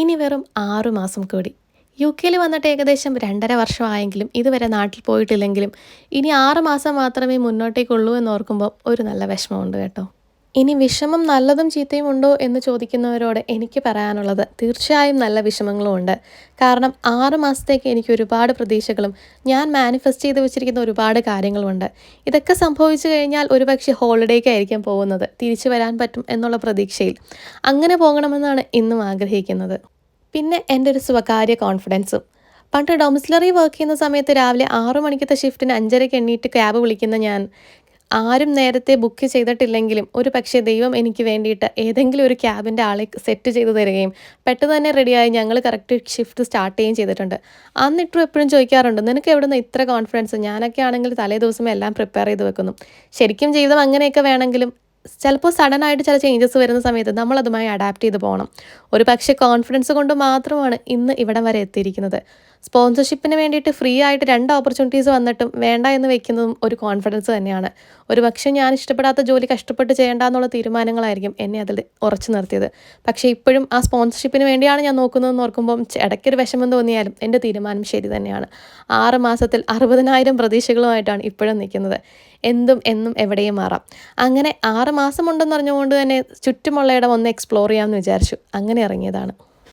ഇനി വെറും 6 മാസം കൂടി. യുകെയിൽ വന്നിട്ട് ഏകദേശം 2.5 വർഷമായെങ്കിലും ഇതുവരെ നാട്ടിൽ പോയിട്ടില്ലെങ്കിലും ഇനി 6 മാസം മാത്രമേ മുന്നോട്ടേക്കുള്ളൂ എന്നോർക്കുമ്പോൾ ഒരു നല്ല വിഷമമുണ്ട് കേട്ടോ. ഇനി വിഷമം നല്ലതും ചീത്തയും ഉണ്ടോ എന്ന് ചോദിക്കുന്നവരോട് എനിക്ക് പറയാനുള്ളത് തീർച്ചയായും നല്ല വിഷമങ്ങളും ഉണ്ട്. കാരണം 6 മാസത്തേക്ക് എനിക്ക് ഒരുപാട് പ്രതീക്ഷകളും ഞാൻ മാനിഫെസ്റ്റ് ചെയ്ത് വെച്ചിരിക്കുന്ന ഒരുപാട് കാര്യങ്ങളുമുണ്ട്. ഇതൊക്കെ സംഭവിച്ചു കഴിഞ്ഞാൽ ഒരുപക്ഷെ ഹോളിഡേക്കായിരിക്കും പോകുന്നത്, തിരിച്ചു വരാൻ പറ്റും എന്നുള്ള പ്രതീക്ഷയിൽ. അങ്ങനെ പോകണമെന്നാണ് ഇന്നും ആഗ്രഹിക്കുന്നത്. പിന്നെ എൻ്റെ ഒരു സ്വകാര്യ കോൺഫിഡൻസും. പണ്ട് ഡൊമിസിലറി വർക്ക് ചെയ്യുന്ന സമയത്ത് രാവിലെ 6 മണിക്കത്തെ ഷിഫ്റ്റിന് 5:30 എണ്ണീറ്റ് ക്യാബ് വിളിക്കുന്ന ഞാൻ, ആരും നേരത്തെ ബുക്ക് ചെയ്തിട്ടില്ലെങ്കിലും ഒരു പക്ഷേ ദൈവം എനിക്ക് വേണ്ടിയിട്ട് ഏതെങ്കിലും ഒരു ക്യാബിൻ്റെ ആളെ സെറ്റ് ചെയ്ത് തരികയും പെട്ടെന്ന് തന്നെ റെഡിയായി ഞങ്ങൾ കറക്റ്റ് ഷിഫ്റ്റ് സ്റ്റാർട്ട് ചെയ്യുകയും ചെയ്തിട്ടുണ്ട്. അന്നിട്ടും എപ്പോഴും ചോദിക്കാറുണ്ട്, നിനക്ക് എവിടെ നിന്ന് ഇത്ര കോൺഫിഡൻസ്? ഞാനൊക്കെ ആണെങ്കിൽ തലേ ദിവസമേ എല്ലാം പ്രിപ്പയർ ചെയ്ത് വെക്കുന്നു. ശരിക്കും ജീവിതം അങ്ങനെയൊക്കെ വേണമെങ്കിലും ചിലപ്പോൾ സഡനായിട്ട് ചില ചേഞ്ചസ് വരുന്ന സമയത്ത് നമ്മളതുമായി അഡാപ്റ്റ് ചെയ്ത് പോകണം. ഒരു പക്ഷേ കോൺഫിഡൻസ് കൊണ്ട് മാത്രമാണ് ഇന്ന് ഇവിടം വരെ എത്തിയിരിക്കുന്നത്. സ്പോൺസർഷിപ്പിന് വേണ്ടിയിട്ട് ഫ്രീ ആയിട്ട് 2 ഓപ്പർച്യൂണിറ്റീസ് വന്നിട്ടും വേണ്ട എന്ന് വെക്കുന്നതും ഒരു കോൺഫിഡൻസ് തന്നെയാണ്. ഒരു പക്ഷേ ഞാൻ ഇഷ്ടപ്പെടാത്ത ജോലി കഷ്ടപ്പെട്ട് ചെയ്യേണ്ട എന്നുള്ള തീരുമാനങ്ങളായിരിക്കും എന്നെ അതിൽ ഉറച്ചു നിർത്തിയത്. പക്ഷേ ഇപ്പോഴും ആ സ്പോൺസർഷിപ്പിന് വേണ്ടിയാണ് ഞാൻ നോക്കുന്നതെന്ന് ഓർക്കുമ്പം ഇടയ്ക്കൊരു വിഷമം തോന്നിയാലും എൻ്റെ തീരുമാനം ശരി തന്നെയാണ്. 6 മാസത്തിൽ 60,000 പ്രതീക്ഷകളുമായിട്ടാണ് ഇപ്പോഴും നിൽക്കുന്നത്. എന്തും എന്നും എവിടെയും മാറാം. അങ്ങനെ 6 മാസം ഉണ്ടെന്ന് അറിഞ്ഞുകൊണ്ട് തന്നെ ചുറ്റുമുള്ളയിടം ഒന്ന് എക്സ്പ്ലോർ ചെയ്യാമെന്ന് വിചാരിച്ചു. അങ്ങനെ ഇറങ്ങിയതാണ്.